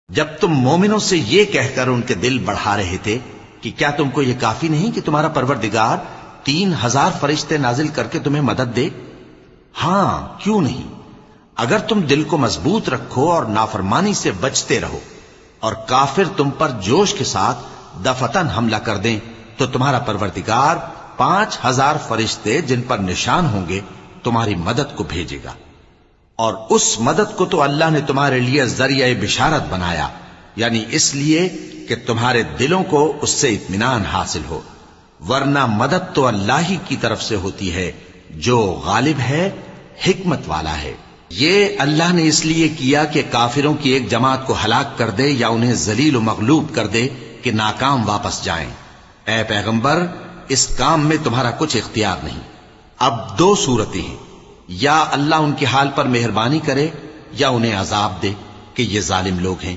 جب تم مومنوں سے یہ کہہ کر ان کے دل بڑھا رہے تھے کہ کیا تم کو یہ کافی نہیں کہ تمہارا پروردگار 3000 فرشتے نازل کر کے تمہیں مدد دے؟ ہاں کیوں نہیں، اگر تم دل کو مضبوط رکھو اور نافرمانی سے بچتے رہو اور کافر تم پر جوش کے ساتھ دفتن حملہ کر دیں تو تمہارا پروردگار 5000 فرشتے جن پر نشان ہوں گے تمہاری مدد کو بھیجے گا، اور اس مدد کو تو اللہ نے تمہارے لیے ذریعہ بشارت بنایا، یعنی اس لیے کہ تمہارے دلوں کو اس سے اطمینان حاصل ہو، ورنہ مدد تو اللہ ہی کی طرف سے ہوتی ہے جو غالب ہے، حکمت والا ہے۔ یہ اللہ نے اس لیے کیا کہ کافروں کی ایک جماعت کو ہلاک کر دے یا انہیں ذلیل و مغلوب کر دے کہ ناکام واپس جائیں۔ اے پیغمبر، اس کام میں تمہارا کچھ اختیار نہیں۔ اب 2 صورتیں ہیں، یا اللہ ان کے حال پر مہربانی کرے یا انہیں عذاب دے کہ یہ ظالم لوگ ہیں۔